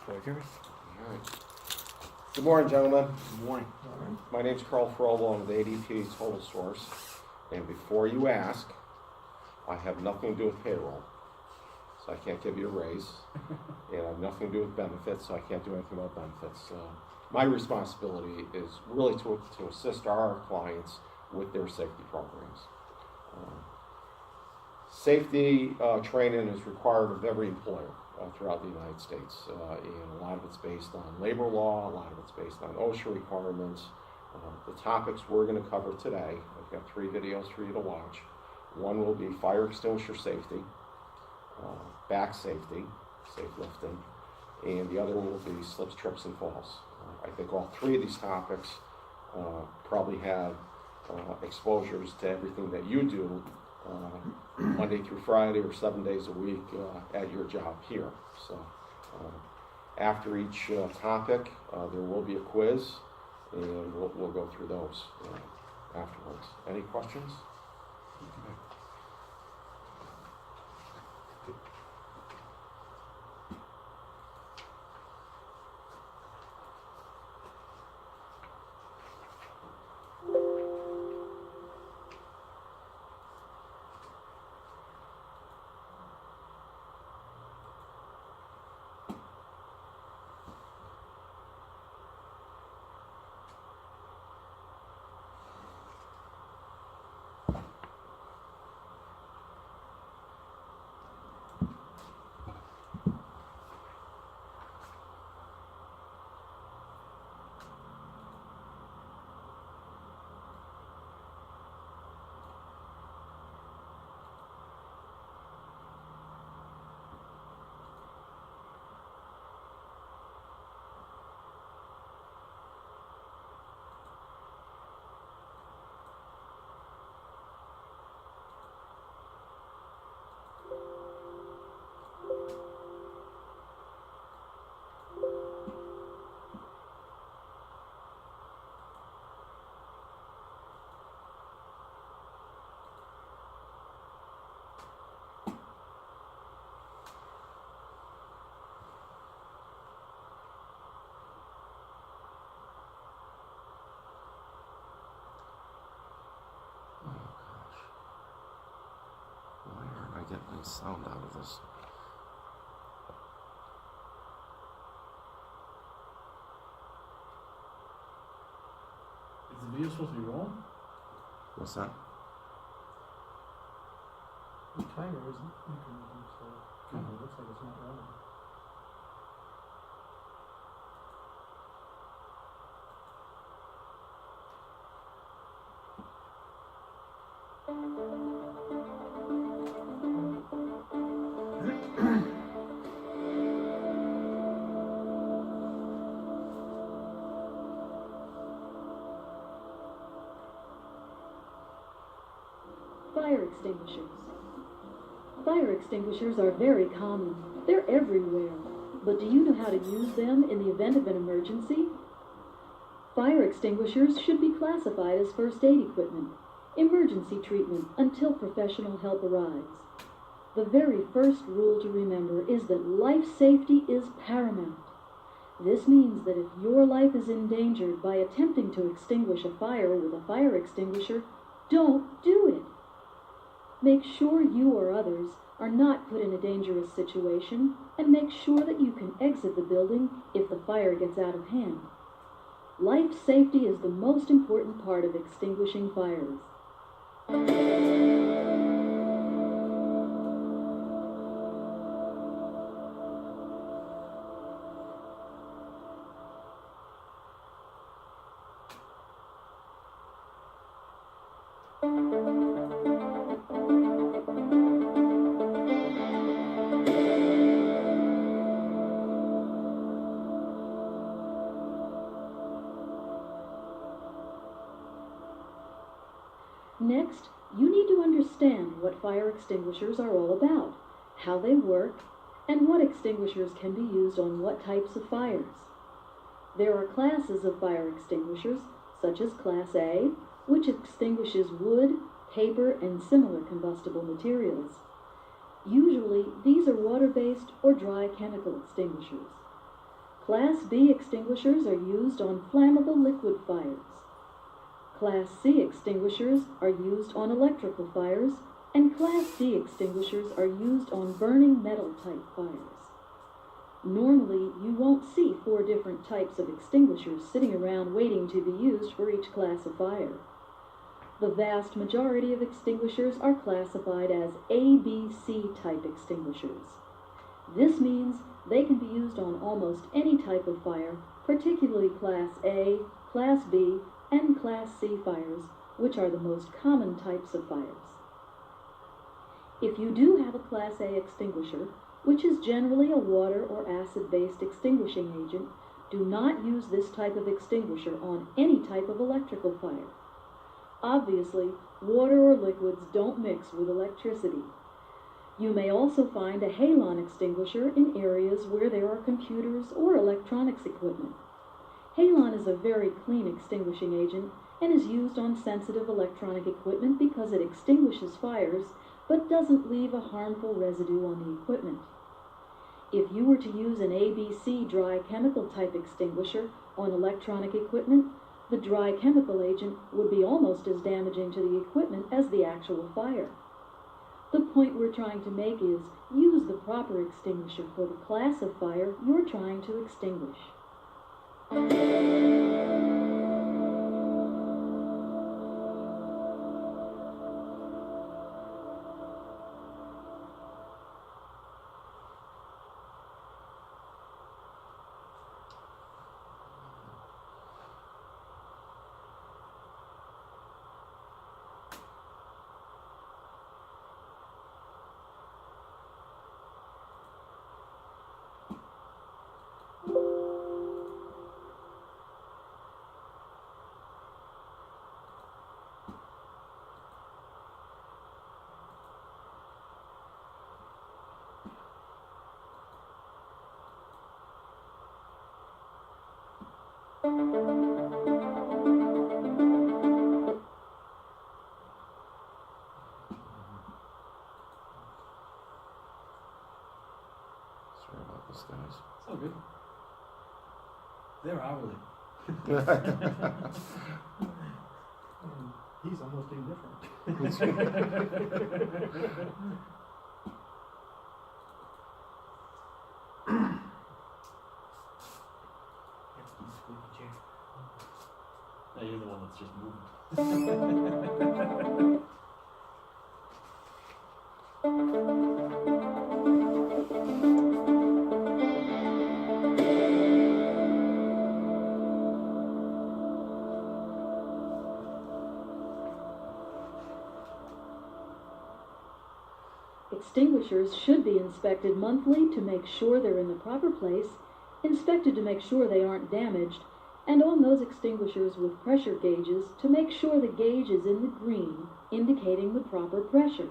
Yours? All right. Good morning, gentlemen. Good morning. My name's Carl Frobo. I'm with ADP Total Source. And before you ask, I have nothing to do with payroll, so I can't give you a raise. And I have nothing to do with benefits, so I can't do anything about benefits. My responsibility is really to assist our clients with their safety programs. Safety training is required of every employer throughout the United States, and a lot of it's based on labor law, a lot of it's based on OSHA requirements. The topics we're going to cover today, I've got 3 videos for you to watch. One will be fire extinguisher safety, back safety, safe lifting, and the other one will be slips, trips, and falls. I think all 3 of these topics probably have exposures to everything that you do Monday through Friday or 7 days a week at your job here. So after each topic, there will be a quiz, and we'll go through those afterwards. Any questions? Why aren't I getting any sound out of this? Is the video supposed to be rolling? What's that? The timer isn't incrementing, so it looks like it's not rolling. Fire extinguishers. Fire extinguishers are very common. They're everywhere. But do you know how to use them in the event of an emergency? Fire extinguishers should be classified as first aid equipment, emergency treatment until professional help arrives. The very first rule to remember is that life safety is paramount. This means that if your life is endangered by attempting to extinguish a fire with a fire extinguisher, don't do it. Make sure you or others are not put in a dangerous situation, and make sure that you can exit the building if the fire gets out of hand. Life safety is the most important part of extinguishing fires. Next, you need to understand what fire extinguishers are all about, how they work, and what extinguishers can be used on what types of fires. There are classes of fire extinguishers, such as Class A, which extinguishes wood, paper, and similar combustible materials. Usually, these are water-based or dry chemical extinguishers. Class B extinguishers are used on flammable liquid fires. Class C extinguishers are used on electrical fires, and Class D extinguishers are used on burning metal type fires. Normally, you won't see 4 different types of extinguishers sitting around waiting to be used for each class of fire. The vast majority of extinguishers are classified as ABC type extinguishers. This means they can be used on almost any type of fire, particularly Class A, Class B, and Class C fires, which are the most common types of fires. If you do have a Class A extinguisher, which is generally a water or acid-based extinguishing agent, do not use this type of extinguisher on any type of electrical fire. Obviously, water or liquids don't mix with electricity. You may also find a halon extinguisher in areas where there are computers or electronics equipment. Halon is a very clean extinguishing agent and is used on sensitive electronic equipment because it extinguishes fires but doesn't leave a harmful residue on the equipment. If you were to use an ABC dry chemical type extinguisher on electronic equipment, the dry chemical agent would be almost as damaging to the equipment as the actual fire. The point we're trying to make is use the proper extinguisher for the class of fire you're trying to extinguish. Sorry about this, guys. It's all good. They're hourly. And he's almost indifferent. No, you're the one that's just moving. Extinguishers should be inspected monthly to make sure they're in the proper place, inspected to make sure they aren't damaged, and on those extinguishers with pressure gauges to make sure the gauge is in the green, indicating the proper pressure.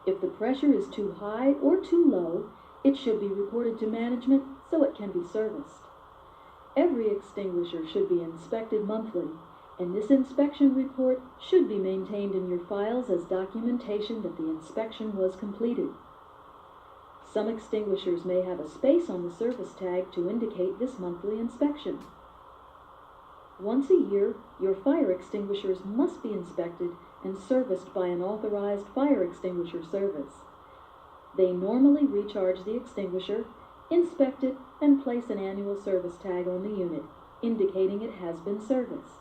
If the pressure is too high or too low, it should be reported to management so it can be serviced. Every extinguisher should be inspected monthly, and this inspection report should be maintained in your files as documentation that the inspection was completed. Some extinguishers may have a space on the service tag to indicate this monthly inspection. Once a year, your fire extinguishers must be inspected and serviced by an authorized fire extinguisher service. They normally recharge the extinguisher, inspect it, and place an annual service tag on the unit, indicating it has been serviced.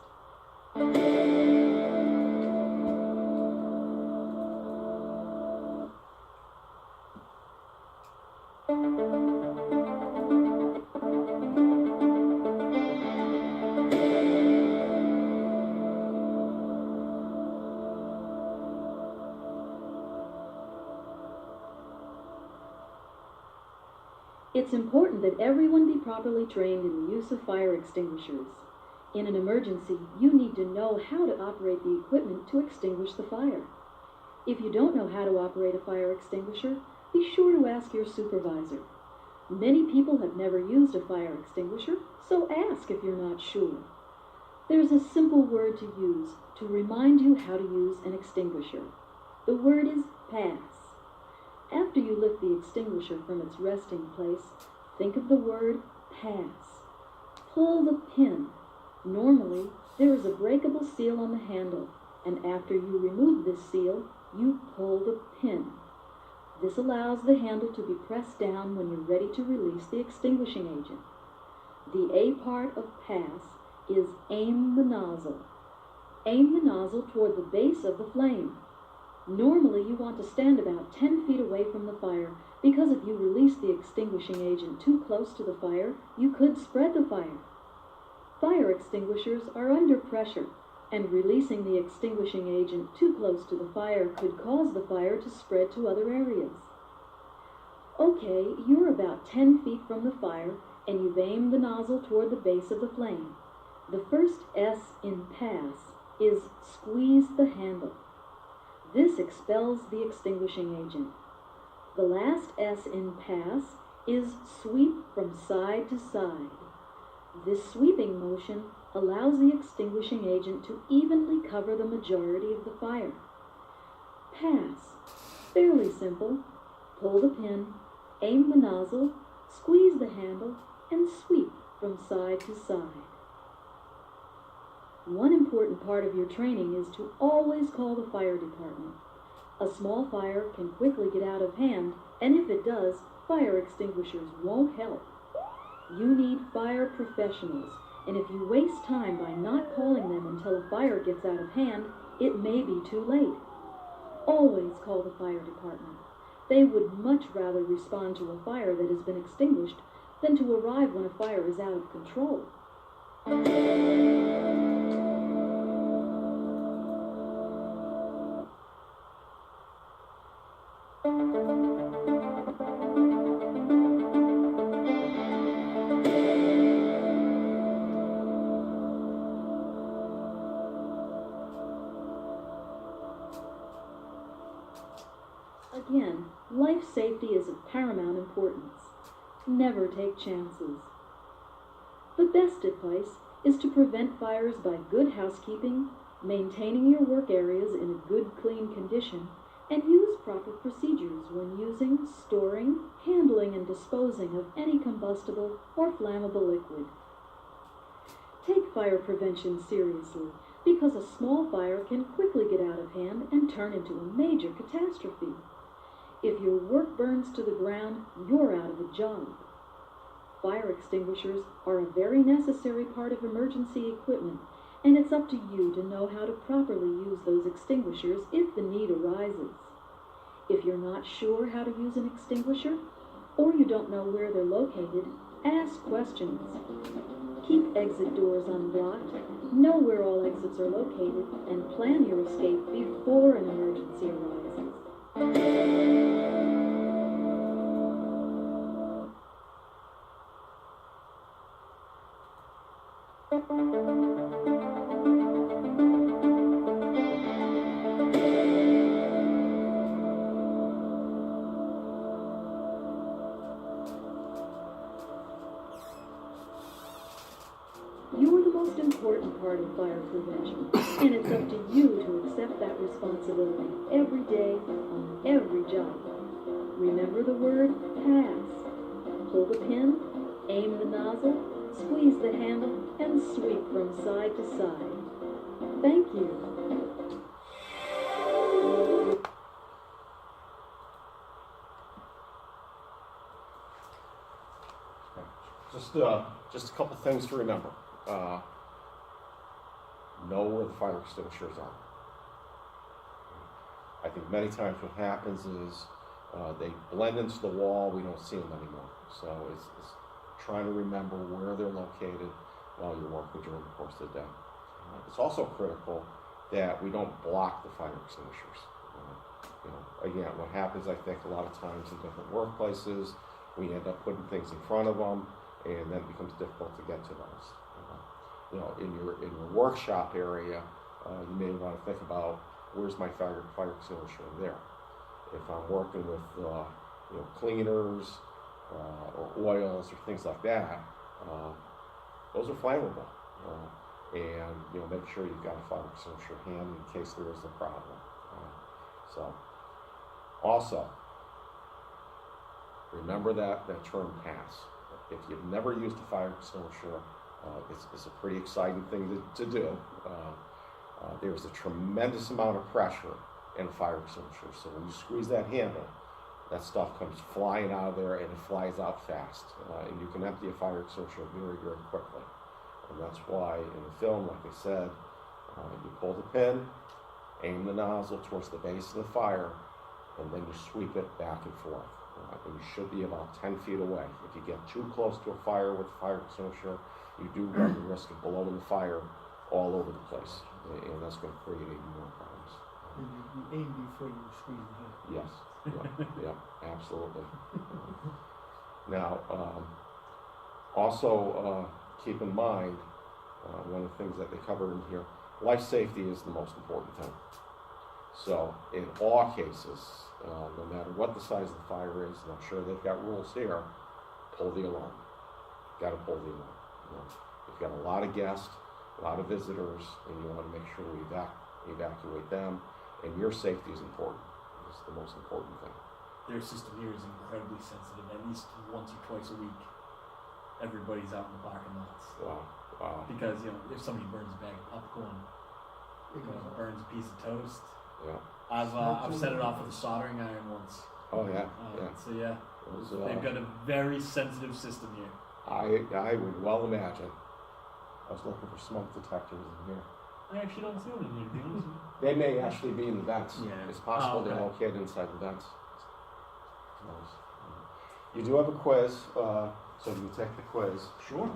It's important that everyone be properly trained in the use of fire extinguishers. In an emergency, you need to know how to operate the equipment to extinguish the fire. If you don't know how to operate a fire extinguisher, be sure to ask your supervisor. Many people have never used a fire extinguisher, so ask if you're not sure. There's a simple word to use to remind you how to use an extinguisher. The word is pass. After you lift the extinguisher from its resting place, think of the word pass. Pull the pin. Normally, there is a breakable seal on the handle, and after you remove this seal, you pull the pin. This allows the handle to be pressed down when you're ready to release the extinguishing agent. The A part of pass is aim the nozzle. Aim the nozzle toward the base of the flame. Normally, you want to stand about 10 feet away from the fire because if you release the extinguishing agent too close to the fire, you could spread the fire. Fire extinguishers are under pressure, and releasing the extinguishing agent too close to the fire could cause the fire to spread to other areas. Okay, you're about 10 feet from the fire, and you've aimed the nozzle toward the base of the flame. The first S in pass is squeeze the handle. This expels the extinguishing agent. The last S in pass is sweep from side to side. This sweeping motion allows the extinguishing agent to evenly cover the majority of the fire. Pass. Fairly simple. Pull the pin, aim the nozzle, squeeze the handle, and sweep from side to side. One important part of your training is to always call the fire department. A small fire can quickly get out of hand, and if it does, fire extinguishers won't help. You need fire professionals, and if you waste time by not calling them until a fire gets out of hand, it may be too late. Always call the fire department. They would much rather respond to a fire that has been extinguished than to arrive when a fire is out of control. Again, life safety is of paramount importance. Never take chances. The best advice is to prevent fires by good housekeeping, maintaining your work areas in a good, clean condition, and use proper procedures when using, storing, handling, and disposing of any combustible or flammable liquid. Take fire prevention seriously, because a small fire can quickly get out of hand and turn into a major catastrophe. If your work burns to the ground, you're out of a job. Fire extinguishers are a very necessary part of emergency equipment, and it's up to you to know how to properly use those extinguishers if the need arises. If you're not sure how to use an extinguisher, or you don't know where they're located, ask questions. Keep exit doors unblocked, know where all exits are located, and plan your escape before an emergency arises. You're the most important part of fire prevention, and it's up to you to accept that responsibility every day on every job. Remember the word pass. Pull the pin, aim the nozzle, squeeze the handle, and sweep from side to side. Thank you. Just a couple things to remember. Know where the fire extinguishers are. I think many times what happens is they blend into the wall, we don't see them anymore. So it's trying to remember where they're located while you're working during the course of the day. It's also critical that we don't block the fire extinguishers. Again, what happens, I think, a lot of times in different workplaces, we end up putting things in front of them, and then it becomes difficult to get to those. In your workshop area, you may want to think about where's my fire extinguisher in there. If I'm working with cleaners or oils or things like that, those are flammable, and make sure you've got a fire extinguisher handy in case there is a problem. So, also remember that term pass. If you've never used a fire extinguisher, it's a pretty exciting thing to do. There's a tremendous amount of pressure in a fire extinguisher, so when you squeeze that handle, that stuff comes flying out of there and it flies out fast. And you can empty a fire extinguisher very, very quickly. And that's why in the film, like I said, you pull the pin, aim the nozzle towards the base of the fire, and then you sweep it back and forth. And you should be about 10 feet away. If you get too close to a fire with a fire extinguisher, you do run the risk of blowing the fire all over the place. And that's going to create even more problems. And you aim before you squeeze the hand. Yes, yeah, absolutely. Now, also keep in mind, one of the things that they cover in here, life safety is the most important thing. So in all cases, no matter what the size of the fire is, and I'm sure they've got rules here, pull the alarm. Got to pull the alarm. You know, you've got a lot of guests, a lot of visitors, and you want to make sure we evacuate them, and your safety is important. It's the most important thing. Their system here is incredibly sensitive. At least once or twice a week, everybody's out in the parking lots. Wow. Because, you know, if somebody burns a bag of popcorn, burns a piece of toast. Yeah. I've set it off with a soldering iron once. Oh yeah. So yeah, It was, they've got a very sensitive system here. I would well imagine. I was looking for smoke detectors in here. I actually don't see one in here, to be honest with you. They may actually be in the vents. Yeah. It's possible Oh, okay. they're located inside the vents. You do have a quiz, so you take the quiz. Sure.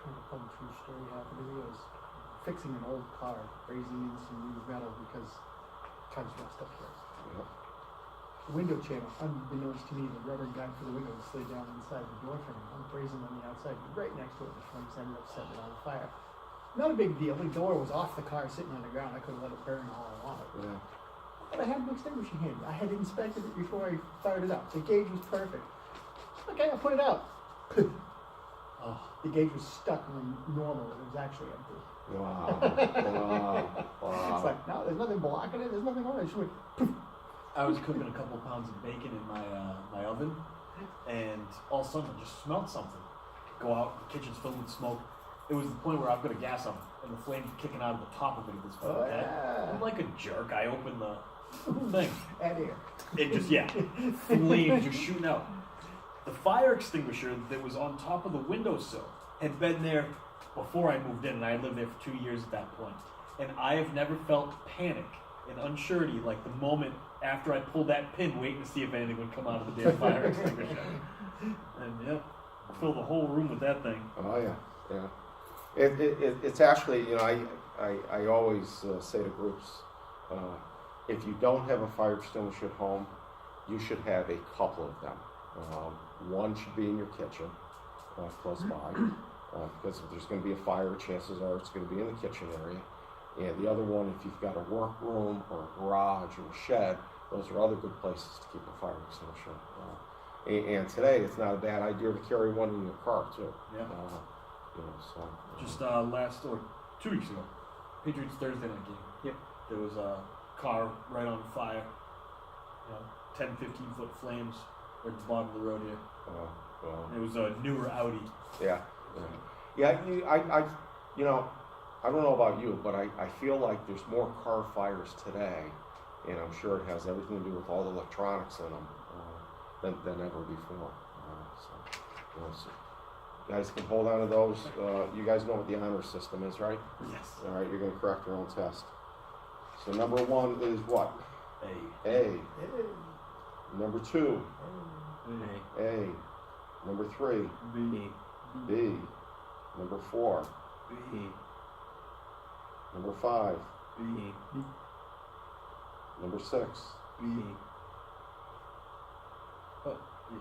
Kind of fun true story happened to me. I was fixing an old car, raising in some new metal because car's rust up here. Yep. The window channel, unbeknownst to me, the rubber guide for the window slid down inside the door frame. I'm brazing on the outside, right next to it. The flames ended up setting it on fire. Not a big deal. The door was off the car, sitting on the ground. I could have let it burn all I wanted. Yeah. But I had an extinguishing handy. I had inspected it before I fired it up. The gauge was perfect. Okay, I put it out. Oh, The gauge was stuck on normal. It was actually empty. Wow. Wow. It's like, no, there's nothing blocking it. There's nothing on it. It just went, poof. I was cooking a couple pounds of bacon in my oven, and all of a sudden I just smelled something. Go out, the kitchen's filled with smoke. It was the point where I've got a gas oven, and the flame's kicking out of the top of it at this point. Oh, Okay? yeah. I'm like a jerk. I opened the thing. Add air. It just, flames just shooting out. The fire extinguisher that was on top of the windowsill had been there before I moved in, and I had lived there for 2 years at that point. And I have never felt panic and unsurety like the moment after I pulled that pin waiting to see if anything would come out of the damn fire extinguisher. And fill the whole room with that thing. Oh yeah. It's actually, you know, I always say to groups, if you don't have a fire extinguisher at home, you should have a couple of them. One should be in your kitchen, close by, because if there's going to be a fire, chances are it's going to be in the kitchen area. And the other one, if you've got a workroom or a garage or a shed, those are other good places to keep a fire extinguisher. And today, it's not a bad idea to carry one in your car too. Yeah. You know, so Just last, or 2 weeks ago, Patriots Thursday night game. Yep. There was a car right on fire. 10, 15 foot flames right at the bottom of the road here. well, It was a newer Audi. yeah. You know, I don't know about you, but I feel like there's more car fires today, and I'm sure it has everything to do with all the electronics in them than ever before. So you guys can hold on to those. You guys know what the honor system is, right? Yes. All right, you're going to correct your own test. So number one is what? A. A. Number 2, A. A. Number 3, B. B. Number 4, B. number 5, B. number 6. B. Oh, yeah.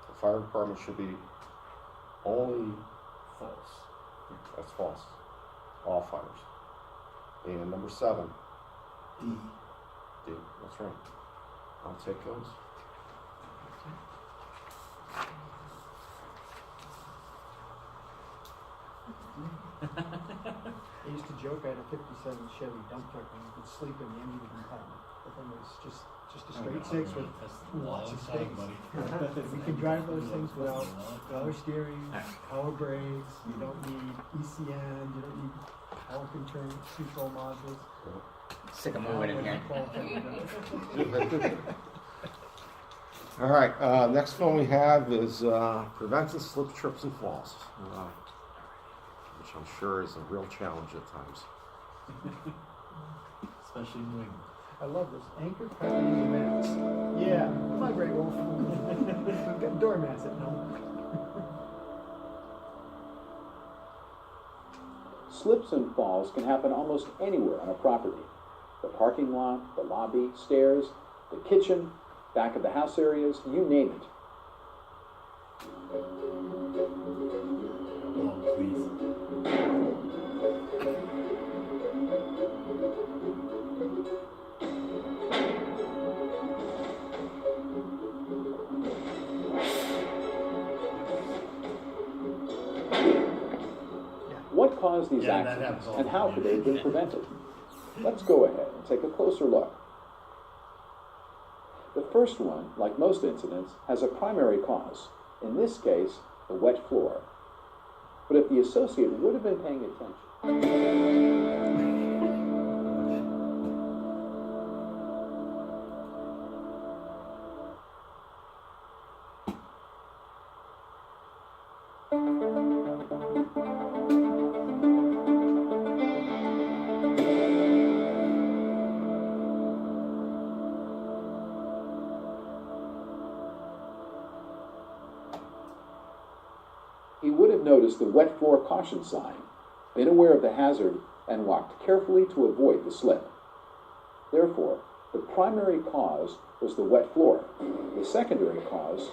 The fire department should be only, False. that's false, all fires. And number 7, D. D, that's right. I'll take those. I used to joke I had a 57 Chevy dump truck and you could sleep in the engine compartment. But then it was just a straight six with lots of space. We can drive those things without power steering, power brakes, you don't need ECN, you don't need power control modules. Sick of moving in here. All right, next one we have is preventing slips, trips, and falls, which I'm sure is a real challenge at times. Especially in New England. I love this. Anchor covering the mats. Yeah, vibrate wolf. I've got doormats at home. Slips and falls can happen almost anywhere on a property. The parking lot, the lobby, stairs, the kitchen, back of the house areas, you name it. Oh, please. What caused these Yeah, that accidents happens all and the how time. could they have been prevented? Let's go ahead and take a closer look. The first one, like most incidents, has a primary cause, in this case, the wet floor. But if the associate would have been paying attention, he would have noticed the wet floor caution sign, been aware of the hazard, and walked carefully to avoid the slip. Therefore, the primary cause was the wet floor. The secondary cause,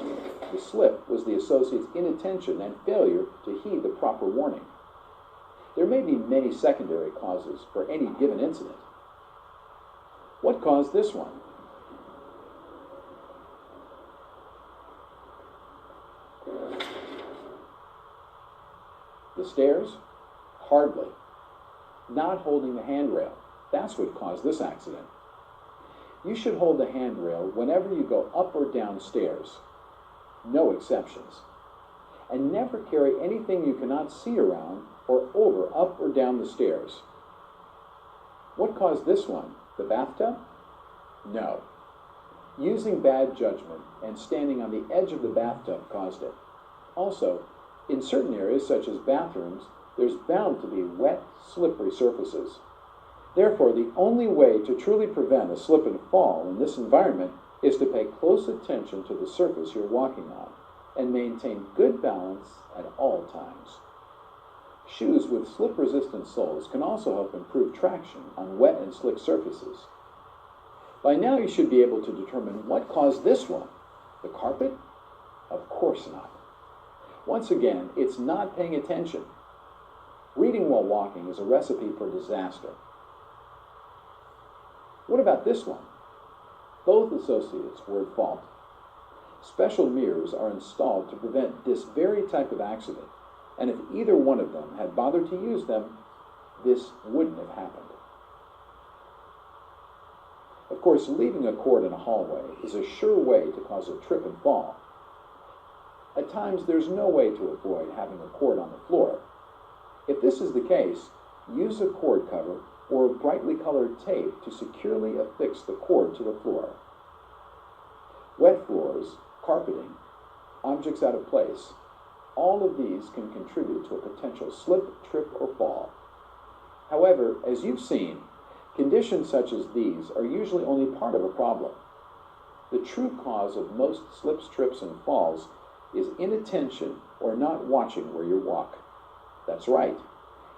the slip, was the associate's inattention and failure to heed the proper warning. There may be many secondary causes for any given incident. What caused this one? The stairs? Hardly. Not holding the handrail. That's what caused this accident. You should hold the handrail whenever you go up or down stairs. No exceptions. And never carry anything you cannot see around or over up or down the stairs. What caused this one? The bathtub? No. Using bad judgment and standing on the edge of the bathtub caused it. Also, in certain areas, such as bathrooms, there's bound to be wet, slippery surfaces. Therefore, the only way to truly prevent a slip and fall in this environment is to pay close attention to the surface you're walking on and maintain good balance at all times. Shoes with slip-resistant soles can also help improve traction on wet and slick surfaces. By now, you should be able to determine what caused this one. The carpet? Of course not. Once again, it's not paying attention. Reading while walking is a recipe for disaster. What about this one? Both associates were at fault. Special mirrors are installed to prevent this very type of accident, and if either one of them had bothered to use them, this wouldn't have happened. Of course, leaving a cord in a hallway is a sure way to cause a trip and fall. At times, there's no way to avoid having a cord on the floor. If this is the case, use a cord cover or brightly colored tape to securely affix the cord to the floor. Wet floors, carpeting, objects out of place, all of these can contribute to a potential slip, trip, or fall. However, as you've seen, Conditions such as these are usually only part of a problem. The true cause of most slips, trips, and falls is inattention or not watching where you walk. That's right.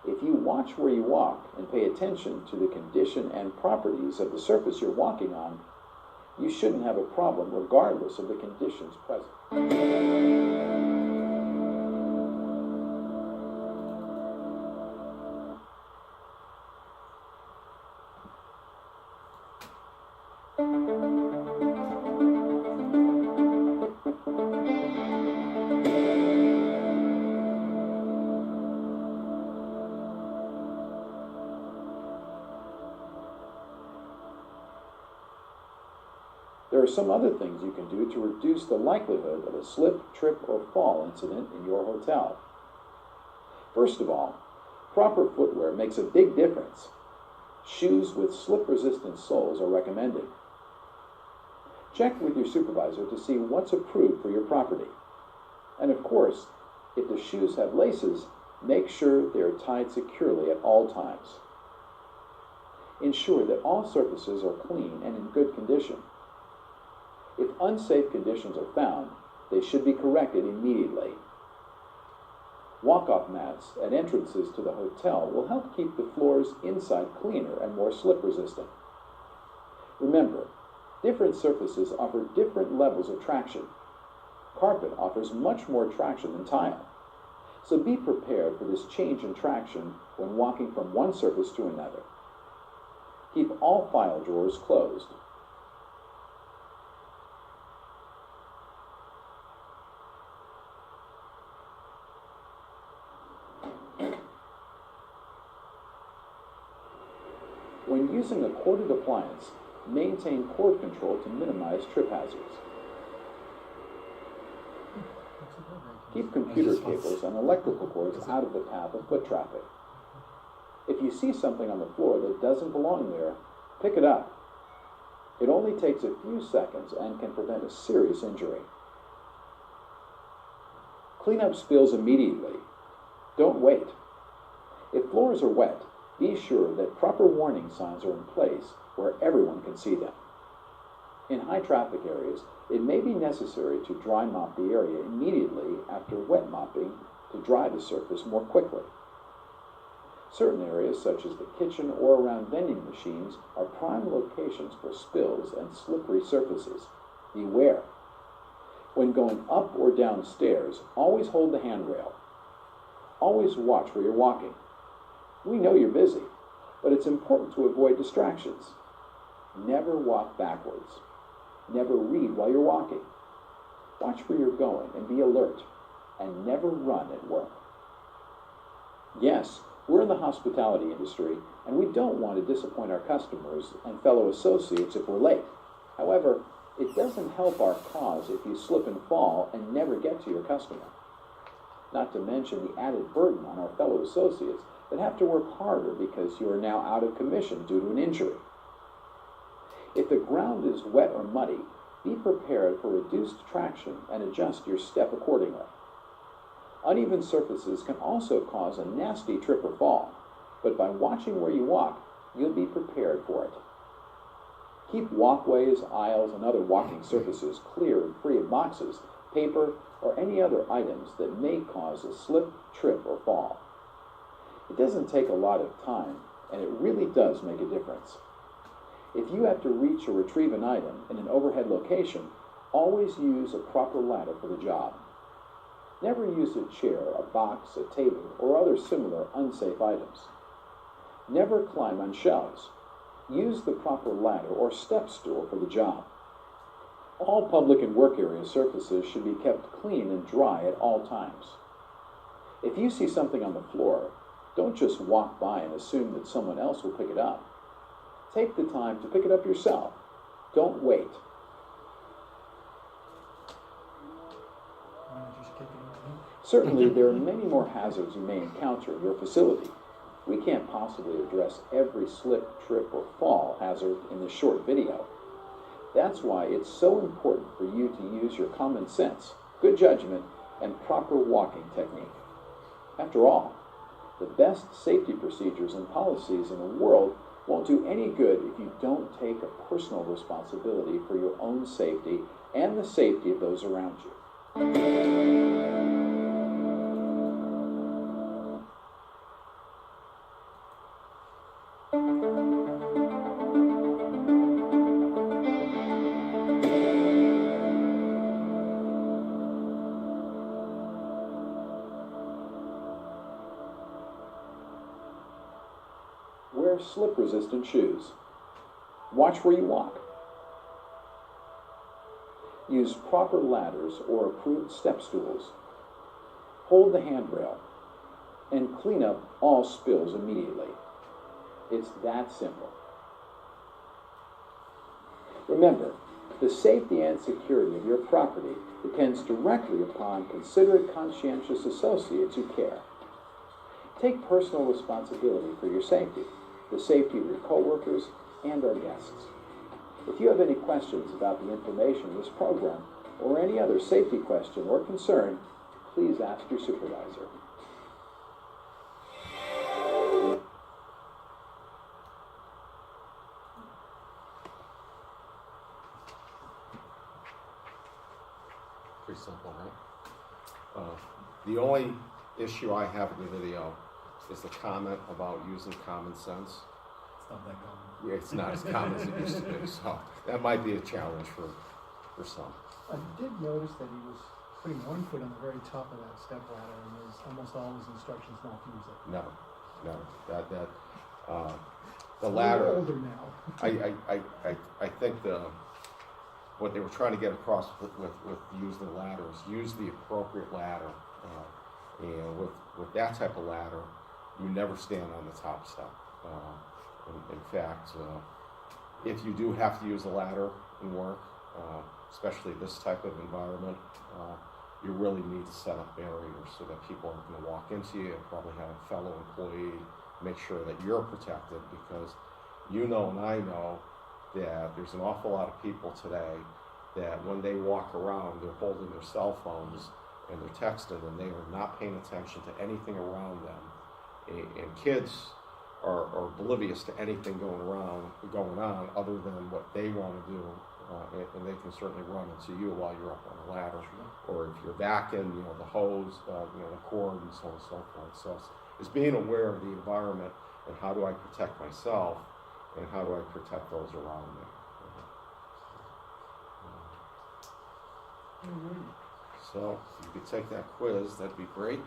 If you watch where you walk and pay attention to the condition and properties of the surface you're walking on, you shouldn't have a problem regardless of the conditions present. There are some other things you can do to reduce the likelihood of a slip, trip, or fall incident in your hotel. First of all, proper footwear makes a big difference. Shoes with slip-resistant soles are recommended. Check with your supervisor to see what's approved for your property. And of course, if the shoes have laces, make sure they are tied securely at all times. Ensure that all surfaces are clean and in good condition. If unsafe conditions are found, they should be corrected immediately. Walk-off mats at entrances to the hotel will help keep the floors inside cleaner and more slip-resistant. Remember, different surfaces offer different levels of traction. Carpet offers much more traction than tile, so be prepared for this change in traction when walking from one surface to another. Keep all file drawers closed. When using a corded appliance, maintain cord control to minimize trip hazards. Keep computer cables and electrical cords out of the path of foot traffic. If you see something on the floor that doesn't belong there, pick it up. It only takes a few seconds and can prevent a serious injury. Clean up spills immediately. Don't wait. If floors are wet, be sure that proper warning signs are in place where everyone can see them. In high traffic areas, it may be necessary to dry mop the area immediately after wet mopping to dry the surface more quickly. Certain areas, such as the kitchen or around vending machines, are prime locations for spills and slippery surfaces. Beware. When going up or down stairs, always hold the handrail. Always watch where you're walking. We know you're busy, but it's important to avoid distractions. Never walk backwards. Never read while you're walking. Watch where you're going and be alert, and never run at work. Yes, we're in the hospitality industry, and we don't want to disappoint our customers and fellow associates if we're late. However, it doesn't help our cause if you slip and fall and never get to your customer. Not to mention the added burden on our fellow associates that have to work harder because you are now out of commission due to an injury. If the ground is wet or muddy, be prepared for reduced traction and adjust your step accordingly. Uneven surfaces can also cause a nasty trip or fall, but by watching where you walk, you'll be prepared for it. Keep walkways, aisles, and other walking surfaces clear and free of boxes, paper, or any other items that may cause a slip, trip, or fall. It doesn't take a lot of time, and it really does make a difference. If you have to reach or retrieve an item in an overhead location, always use a proper ladder for the job. Never use a chair, a box, a table, or other similar unsafe items. Never climb on shelves. Use the proper ladder or step stool for the job. All public and work area surfaces should be kept clean and dry at all times. If you see something on the floor, don't just walk by and assume that someone else will pick it up. Take the time to pick it up yourself. Don't wait. Certainly, there are many more hazards you may encounter in your facility. We can't possibly address every slip, trip, or fall hazard in this short video. That's why it's so important for you to use your common sense, good judgment, and proper walking technique. After all, the best safety procedures and policies in the world won't do any good if you don't take a personal responsibility for your own safety and the safety of those around you. Wear slip-resistant shoes. Watch where you walk. Use proper ladders or approved step stools. Hold the handrail and clean up all spills immediately. It's that simple. Remember, the safety and security of your property depends directly upon considerate, conscientious associates who care. Take personal responsibility for your safety, the safety of your coworkers, and our guests. If you have any questions about the information in this program or any other safety question or concern, please ask your supervisor. Pretty simple, right? The only issue I have in the video is the comment about using common sense. It's not that common. Yeah, it's not as common as it used to be, so that might be a challenge for some. I did notice that he was putting one foot on the very top of that step ladder, and there's almost all his instructions not to use it. No, the I'm ladder. older now. I think what they were trying to get across with using the ladder is use the appropriate ladder. And with that type of ladder, you never stand on the top step. In fact, if you do have to use a ladder in work, especially this type of environment, you really need to set up barriers so that people aren't going to walk into you and probably have a fellow employee make sure that you're protected, because you know and I know that there's an awful lot of people today that when they walk around, they're holding their cell phones and they're texting, and they are not paying attention to anything around them. And kids are oblivious to anything going on other than what they want to do, and they can certainly run into you while you're up on the ladder, or if you're backing, the hose, the cord, and so on and so forth. So it's being aware of the environment and how do I protect myself and how do I protect those around me. So if you could take that quiz, that'd be great.